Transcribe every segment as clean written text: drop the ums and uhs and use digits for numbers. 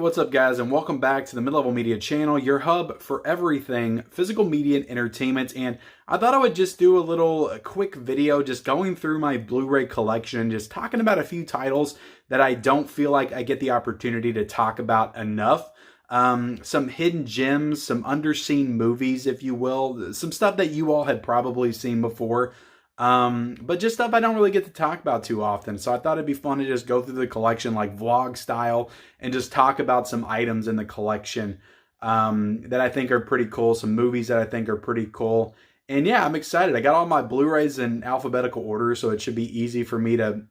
what's up guys, and welcome back to the Mid-Level Media channel, your hub for everything physical media and entertainment. And I thought I would just do a quick video just going through my Blu-ray collection, just talking about a few titles that I don't feel like I get the opportunity to talk about enough. Some hidden gems, some underseen movies, if you will, some stuff that you all had probably seen before. But just stuff I don't really get to talk about too often. So I thought it'd be fun to just go through the collection like vlog style and just talk about some items in the collection that I think are pretty cool, some movies that I think are pretty cool. And yeah, I'm excited. I got all my Blu-rays in alphabetical order, so it should be easy for me to,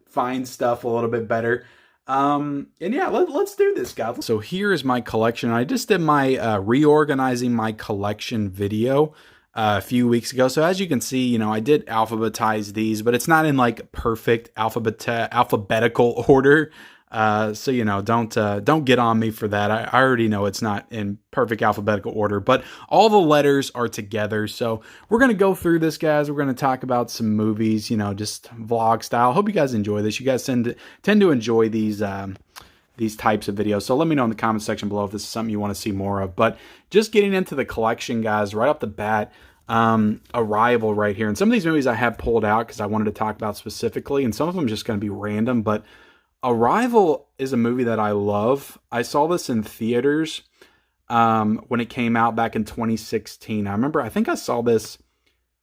find stuff a little bit better. And yeah, let's do this, guys. So here is my collection. I just did my reorganizing my collection video a few weeks ago. So as you can see, I did alphabetize these, but it's not in like perfect alphabetical order. So don't get on me for that. I already know it's not in perfect alphabetical order, but all the letters are together. So we're going to go through this, guys. We're going to talk about some movies, just vlog style. Hope you guys enjoy this. You guys tend to enjoy these types of videos. So let me know in the comment section below if this is something you want to see more of. But just getting into the collection, guys, right off the bat, Arrival right here. And some of these movies I have pulled out because I wanted to talk about specifically, and some of them just going to be random, but Arrival is a movie that I love. I saw this in theaters when it came out back in 2016. I think I saw this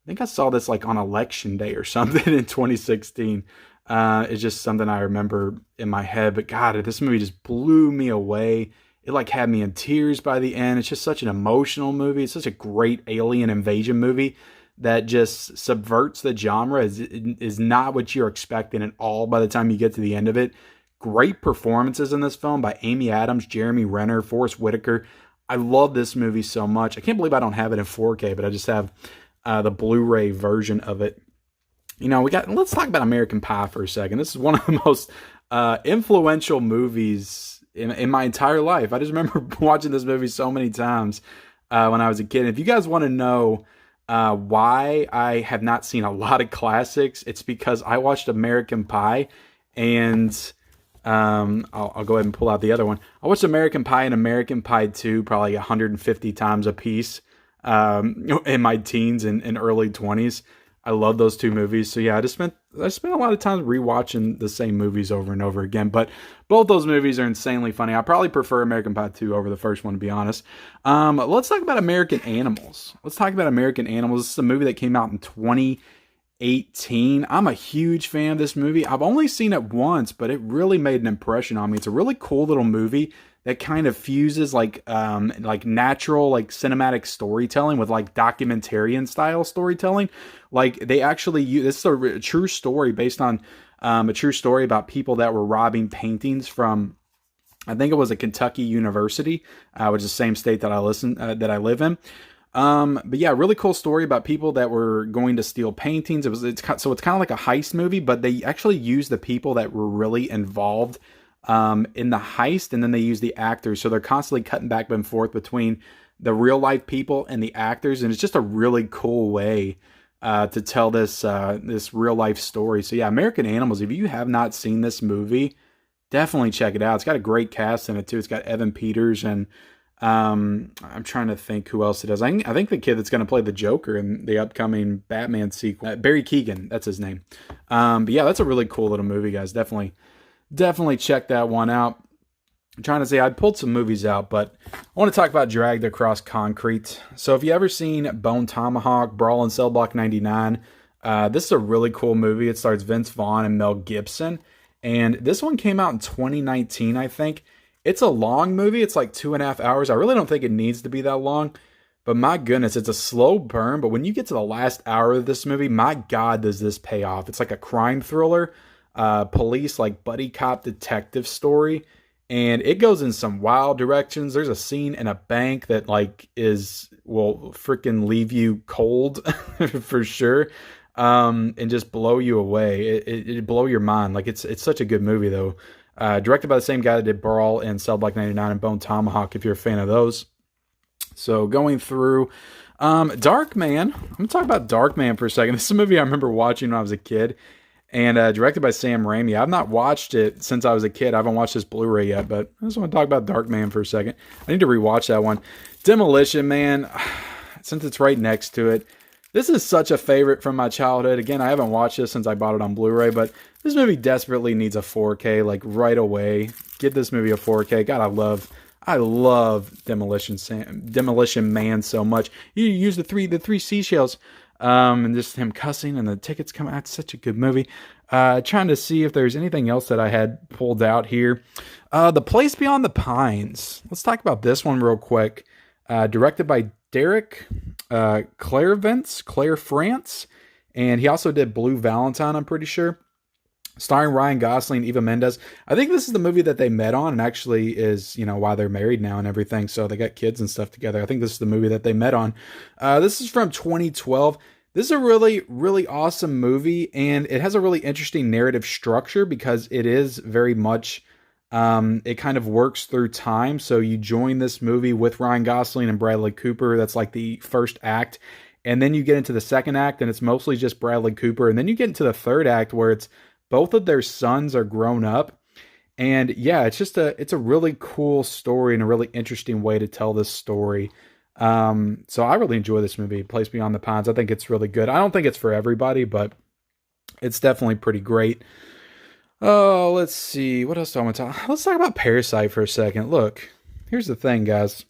like on election day or something in 2016. It's just something I remember in my head. But God, this movie just blew me away. It like had me in tears by the end. It's just such an emotional movie. It's such a great alien invasion movie that just subverts the genre. Is not what you're expecting at all by the time you get to the end of it. Great performances in this film by Amy Adams, Jeremy Renner, Forest Whitaker. I love this movie so much. I can't believe I don't have it in 4K, but I just have the Blu-ray version of it. Let's talk about American Pie for a second. This is one of the most influential movies in my entire life. I just remember watching this movie so many times when I was a kid. And if you guys want to know why I have not seen a lot of classics, it's because I watched American Pie, and I'll go ahead and pull out the other one. I watched American Pie and American Pie 2 probably 150 times a piece in my teens and early 20s. I love those two movies. So yeah, I spent a lot of time rewatching the same movies over and over again. But both those movies are insanely funny. I probably prefer American Pie 2 over the first one, to be honest. Let's talk about American Animals. This is a movie that came out in 2018. I'm a huge fan of this movie. I've only seen it once, but it really made an impression on me. It's a really cool little movie that kind of fuses like natural like cinematic storytelling with like documentarian style storytelling. Like they actually this is a true story based on a true story about people that were robbing paintings from, I think it was a Kentucky university, which is the same state that I live in. But yeah, really cool story about people that were going to steal paintings. It's kind of like a heist movie, but they actually use the people that were really involved in the heist, and then they use the actors. So they're constantly cutting back and forth between the real life people and the actors. And it's just a really cool way to tell this real life story. So yeah, American Animals, if you have not seen this movie, definitely check it out. It's got a great cast in it too. It's got Evan Peters and I'm trying to think who else it does. I think the kid that's going to play the Joker in the upcoming Batman sequel, Barry Keoghan, that's his name. But yeah, that's a really cool little movie, guys. Definitely check that one out. I'm trying to say, I pulled some movies out, but I want to talk about Dragged Across Concrete. So if you ever seen Bone Tomahawk, Brawl in Cell Block 99, this is a really cool movie. It stars Vince Vaughn and Mel Gibson. And this one came out in 2019, I think. It's a long movie. It's like 2.5 hours. I really don't think it needs to be that long. But my goodness, it's a slow burn. But when you get to the last hour of this movie, my God, does this pay off. It's like a crime thriller, police, like buddy cop detective story. And it goes in some wild directions. There's a scene in a bank that will freaking leave you cold for sure. And just blow you away. It blow your mind. Like it's such a good movie though. Directed by the same guy that did Brawl and Cell Block 99 and Bone Tomahawk, if you're a fan of those. So going through Darkman. I'm going to talk about Darkman for a second. This is a movie I remember watching when I was a kid. and directed by Sam Raimi. I've not watched it since I was a kid. I haven't watched this Blu-ray yet, but I just want to talk about Darkman for a second. I need to rewatch that one. Demolition Man, since it's right next to it. This is such a favorite from my childhood. Again, I haven't watched this since I bought it on Blu-ray, but this movie desperately needs a 4K, like right away. Get this movie a 4K. God, I love Demolition Man so much. You use the three seashells, and just him cussing and the tickets come out. It's such a good movie. Trying to see if there's anything else that I had pulled out here. The Place Beyond the Pines. Let's talk about this one real quick. Directed by Derek Claire France, and he also did Blue Valentine, I'm pretty sure. Starring Ryan Gosling, Eva Mendes. I think this is the movie that they met on, and actually is, why they're married now and everything. So they got kids and stuff together. I think this is the movie that they met on. This is from 2012. This is a really, really awesome movie, and it has a really interesting narrative structure because it is very much, it kind of works through time. So you join this movie with Ryan Gosling and Bradley Cooper. That's like the first act. And then you get into the second act, and it's mostly just Bradley Cooper. And then you get into the third act where it's both of their sons are grown up. And yeah, it's a really cool story and a really interesting way to tell this story. So I really enjoy this movie, Place Beyond the Pines. I think it's really good. I don't think it's for everybody, but it's definitely pretty great. Oh, let's see. What else do I want to talk? Let's talk about Parasite for a second. Look, here's the thing, guys.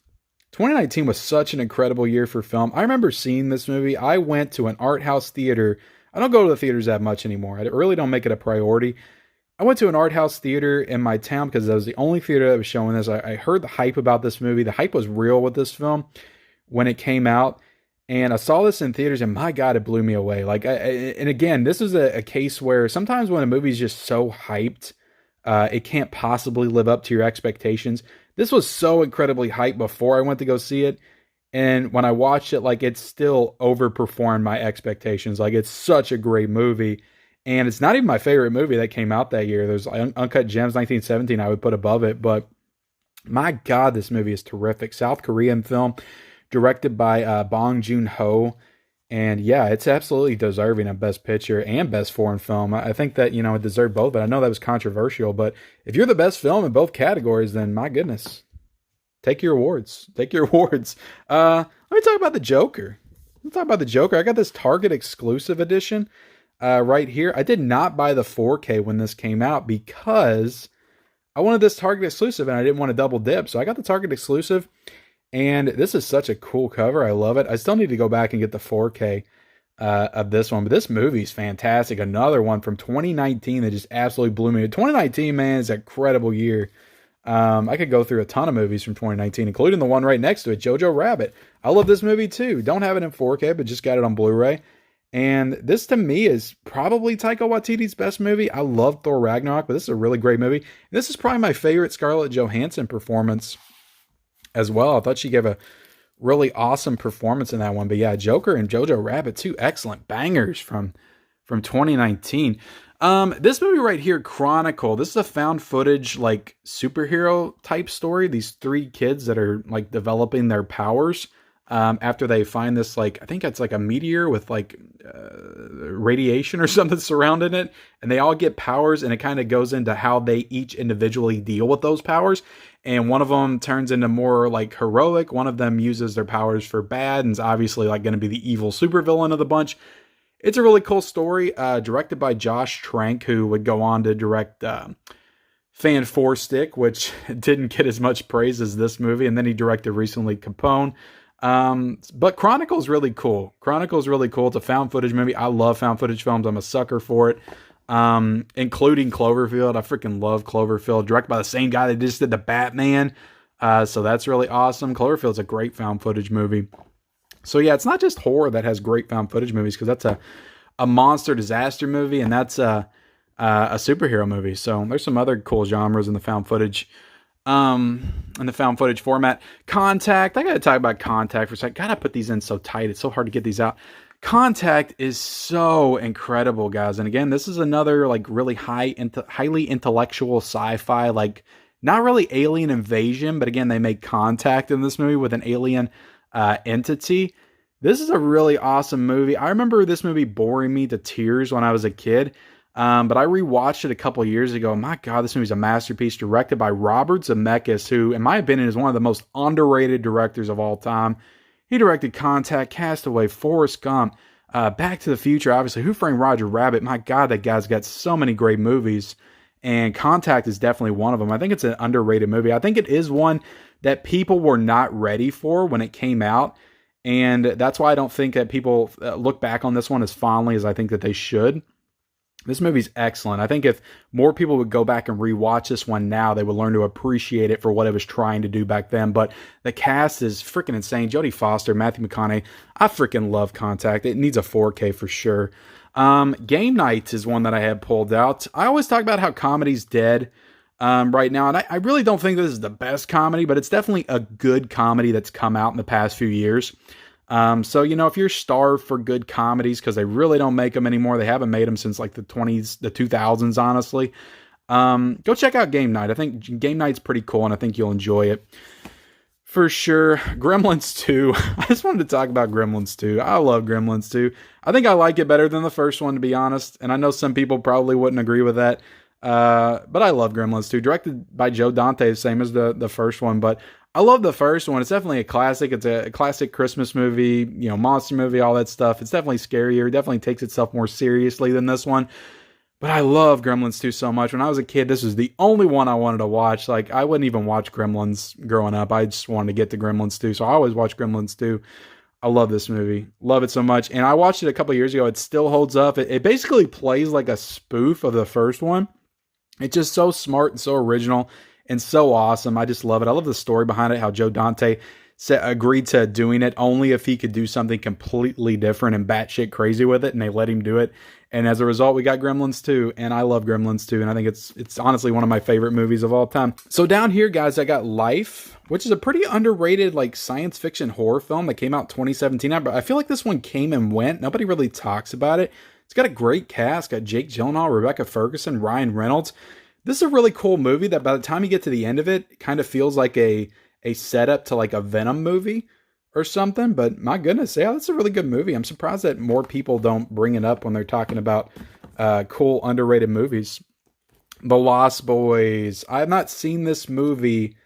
2019 was such an incredible year for film. I remember seeing this movie. I went to an art house theater. I don't go to the theaters that much anymore. I really don't make it a priority. I went to an art house theater in my town because that was the only theater that was showing this. I heard the hype about this movie. The hype was real with this film when it came out. And I saw this in theaters, and my God, it blew me away. And again, this is a case where sometimes when a movie's just so hyped, it can't possibly live up to your expectations. This was so incredibly hyped before I went to go see it. And when I watched it, it still overperformed my expectations. It's such a great movie. And it's not even my favorite movie that came out that year. There's Uncut Gems 1917 I would put above it. But my God, this movie is terrific. South Korean film, directed by Bong Joon-ho. And yeah, it's absolutely deserving of Best Picture and Best Foreign Film. I think that, it deserved both, but I know that was controversial. But if you're the best film in both categories, then my goodness, take your awards. Take your awards. Let me talk about the Joker. I got this Target exclusive edition right here. I did not buy the 4K when this came out because I wanted this Target exclusive and I didn't want to double dip. So I got the Target exclusive. And this is such a cool cover. I love it. I still need to go back and get the 4K of this one. But this movie's fantastic. Another one from 2019 that just absolutely blew me. 2019, man, is an incredible year. I could go through a ton of movies from 2019, including the one right next to it, Jojo Rabbit. I love this movie too. Don't have it in 4K, but just got it on Blu-ray. And this to me is probably Taika Waititi's best movie. I love Thor Ragnarok, but this is a really great movie. And this is probably my favorite Scarlett Johansson performance as well. I thought she gave a really awesome performance in that one. But yeah, Joker and Jojo Rabbit, two excellent bangers from 2019. This movie right here, Chronicle, this is a found footage, superhero type story. These three kids that are developing their powers, after they find this, I think it's a meteor with radiation or something surrounding it. And they all get powers, and it kind of goes into how they each individually deal with those powers. And one of them turns into more heroic. One of them uses their powers for bad and is obviously going to be the evil supervillain of the bunch. It's a really cool story, directed by Josh Trank, who would go on to direct Fan Four Stick, which didn't get as much praise as this movie. And then he directed recently Capone. But Chronicle's really cool. It's a found footage movie. I love found footage films. I'm a sucker for it. Including Cloverfield. I freaking love Cloverfield. Directed by the same guy that just did the Batman. So that's really awesome. Cloverfield's a great found footage movie. So yeah, it's not just horror that has great found footage movies, because that's a monster disaster movie, and that's a superhero movie. So there's some other cool genres in the found footage format. Contact. I gotta talk about Contact for a second. Gotta put these in so tight. It's so hard to get these out. Contact is so incredible, guys. And again, this is another really highly intellectual sci-fi, not really alien invasion, but again, they make contact in this movie with an alien entity. This is a really awesome movie. I remember this movie boring me to tears when I was a kid. But I rewatched it a couple years ago. My God, this movie's a masterpiece, directed by Robert Zemeckis, who, in my opinion, is one of the most underrated directors of all time. He directed Contact, Castaway, Forrest Gump, Back to the Future, obviously, Who Framed Roger Rabbit. My God, that guy's got so many great movies, and Contact is definitely one of them. I think it's an underrated movie. I think it is one that people were not ready for when it came out, and that's why I don't think that people look back on this one as fondly as I think that they should. This movie's excellent. I think if more people would go back and rewatch this one now, they would learn to appreciate it for what it was trying to do back then. But the cast is freaking insane. Jodie Foster, Matthew McConaughey. I freaking love Contact. It needs a 4K for sure. Game Night is one that I had pulled out. I always talk about how comedy's dead right now, and I really don't think this is the best comedy, but it's definitely a good comedy that's come out in the past few years. So, if you're starved for good comedies, because they really don't make them anymore, they haven't made them since like the 2000s, honestly. Go check out Game Night. I think Game Night's pretty cool, and I think you'll enjoy it. For sure. Gremlins 2. I just wanted to talk about Gremlins 2. I love Gremlins 2. I think I like it better than the first one, to be honest. And I know some people probably wouldn't agree with that. But I love Gremlins 2. Directed by Joe Dante, same as the first one. But I love the first one. It's definitely a classic. It's a classic Christmas movie, monster movie, all that stuff. It's definitely scarier. It definitely takes itself more seriously than this one. But I love Gremlins 2 so much. When I was a kid, this was the only one I wanted to watch. Like, I wouldn't even watch Gremlins growing up. I just wanted to get to Gremlins 2. So I always watch Gremlins 2. I love this movie. Love it so much. And I watched it a couple of years ago. It still holds up. It basically plays like a spoof of the first one. It's just so smart and so original and so awesome. I just love it. I love the story behind it, how Joe Dante agreed to doing it only if he could do something completely different and batshit crazy with it, and they let him do it. And as a result, we got Gremlins 2, and I love Gremlins 2, and I think it's honestly one of my favorite movies of all time. So down here, guys, I got Life, which is a pretty underrated like science fiction horror film that came out 2017. I feel like this one came and went. Nobody really talks about it. It's got a great cast. Got Jake Gyllenhaal, Rebecca Ferguson, Ryan Reynolds. This is a really cool movie that by the time you get to the end of it, it kind of feels like a setup to like a Venom movie or something. But my goodness, yeah, that's a really good movie. I'm surprised that more people don't bring it up when they're talking about cool, underrated movies. The Lost Boys. I have not seen this movie.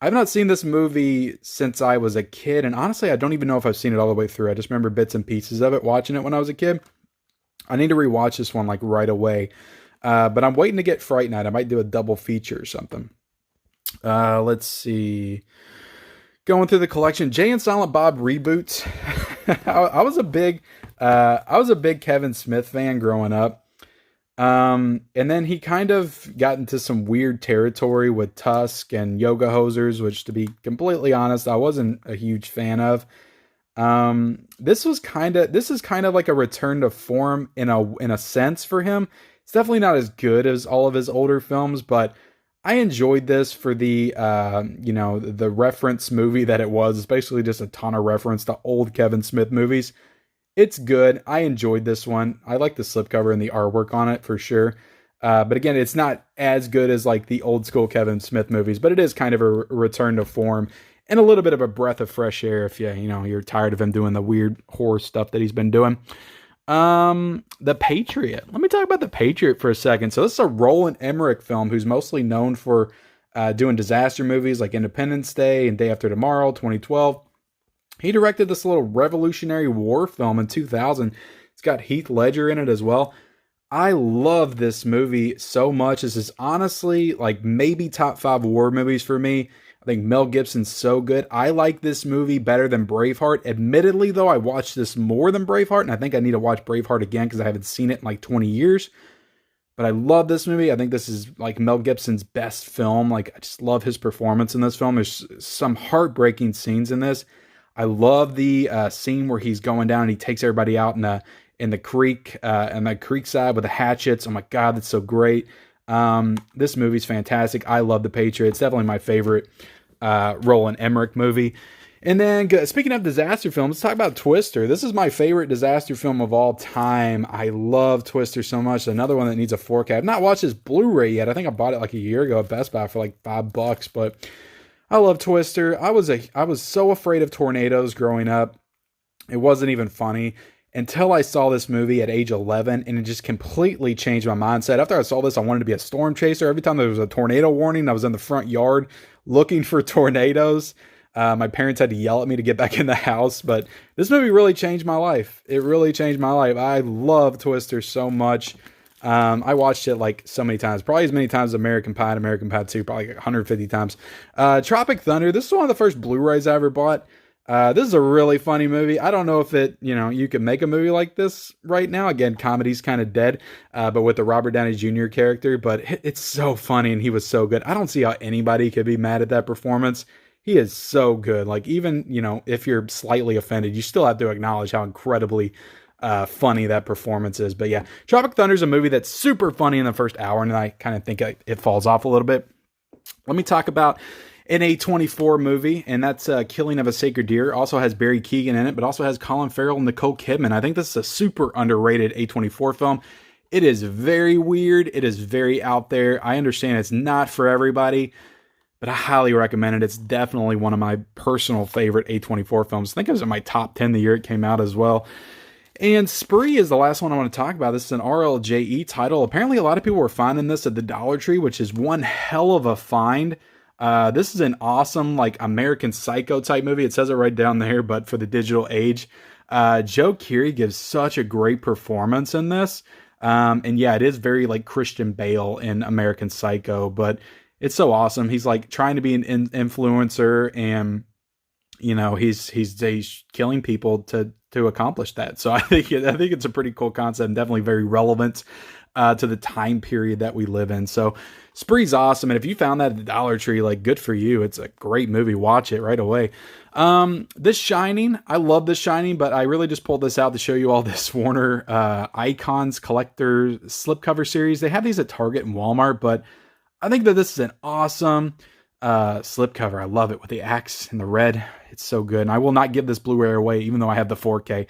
I've not seen this movie since I was a kid. And honestly, I don't even know if I've seen it all the way through. I just remember bits and pieces of it, watching it when I was a kid. I need to rewatch this one like right away. But I'm waiting to get Fright Night. I might do a double feature or something. Let's see. Going through the collection, Jay and Silent Bob reboots. I was a big Kevin Smith fan growing up. And then he kind of got into some weird territory with Tusk and Yoga Hosers, which, to be completely honest, I wasn't a huge fan of. This is kind of like a return to form in a sense for him. It's definitely not as good as all of his older films, but I enjoyed this for the reference movie that it was. It's basically just a ton of reference to old Kevin Smith movies. It's good. I enjoyed this one. I like the slipcover and the artwork on it for sure. But again, it's not as good as like the old school Kevin Smith movies, but it is kind of a return to form and a little bit of a breath of fresh air if you're tired of him doing the weird horror stuff that he's been doing. The Patriot. Let me talk about The Patriot for a second. So this is a Roland Emmerich film who's mostly known for doing disaster movies like Independence Day and Day After Tomorrow, 2012. He directed this little Revolutionary War film in 2000. It's got Heath Ledger in it as well. I love this movie so much. This is honestly like maybe top 5 war movies for me. I think Mel Gibson's so good. I like this movie better than Braveheart. Admittedly, though, I watched this more than Braveheart, and I think I need to watch Braveheart again because I haven't seen it in like 20 years. But I love this movie. I think this is like Mel Gibson's best film. Like, I just love his performance in this film. There's some heartbreaking scenes in this. I love the scene where he's going down and he takes everybody out in the creek, and the creek side with the hatchets. Oh my God, that's so great. This movie's fantastic. I love The Patriot. It's definitely my favorite Roland Emmerich movie. And then, speaking of disaster films, let's talk about Twister. This is my favorite disaster film of all time. I love Twister so much. Another one that needs a 4K. I've not watched this Blu-ray yet. I think I bought it like a year ago at Best Buy for like $5, but I love Twister. I was so afraid of tornadoes growing up. It wasn't even funny. until I saw this movie at age 11, and it just completely changed my mindset. After I saw this, I wanted to be a storm chaser. Every time there was a tornado warning, I was in the front yard looking for tornadoes. My parents had to yell at me to get back in the house, but this movie really changed my life. It really changed my life. I love Twister so much. I watched it like so many times, probably as many times as American Pie and American Pie 2, probably like 150 times. Tropic Thunder, this is one of the first Blu-rays I ever bought. This is a really funny movie. I don't know if you could make a movie like this right now. Again, comedy's kind of dead, but with the Robert Downey Jr. character, but it's so funny and he was so good. I don't see how anybody could be mad at that performance. He is so good. Like, even, if you're slightly offended, you still have to acknowledge how incredibly funny that performance is. But yeah, Tropic Thunder is a movie that's super funny in the first hour, and then I kind of think it falls off a little bit. Let me talk about an A24 movie, and that's Killing of a Sacred Deer. Also has Barry Keoghan in it, but also has Colin Farrell and Nicole Kidman. I think this is a super underrated A24 film. It is very weird. It is very out there. I understand it's not for everybody, but I highly recommend it. It's definitely one of my personal favorite A24 films. I think it was in my top 10 the year it came out as well. And Spree is the last one I want to talk about. This is an RLJE title. Apparently a lot of people were finding this at the Dollar Tree, which is one hell of a find. This is an awesome, like, American Psycho type movie. It says it right down there, but for the digital age. Joe Keery gives such a great performance in this. And yeah, it is very like Christian Bale in American Psycho, but it's so awesome. He's like trying to be an influencer, and he's killing people to accomplish that. So I think it's a pretty cool concept, and definitely very relevant to the time period that we live in. So Spree's awesome, and if you found that at the Dollar Tree, like, good for you. It's a great movie. Watch it right away. The Shining, I love The Shining, but I really just pulled this out to show you all this Warner Icons collector slipcover series. They have these at Target and Walmart, but I think that this is an awesome slipcover. I love it with the axe and the red. It's so good. And I will not give this Blu-ray away, even though I have the 4K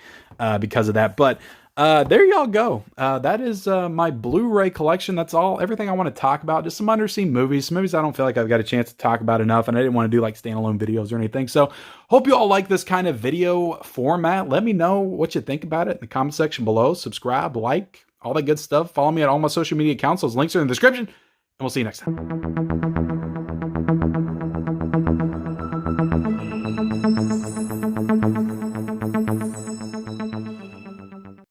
because of that. But there y'all go. That is my Blu-ray collection. That's everything I want to talk about. Just some underseen movies. Some movies I don't feel like I've got a chance to talk about enough, and I didn't want to do like standalone videos or anything. So hope you all like this kind of video format. Let me know what you think about it in the comment section below. Subscribe, like, all that good stuff. Follow me at all my social media accounts. Those links are in the description. And we'll see you next time.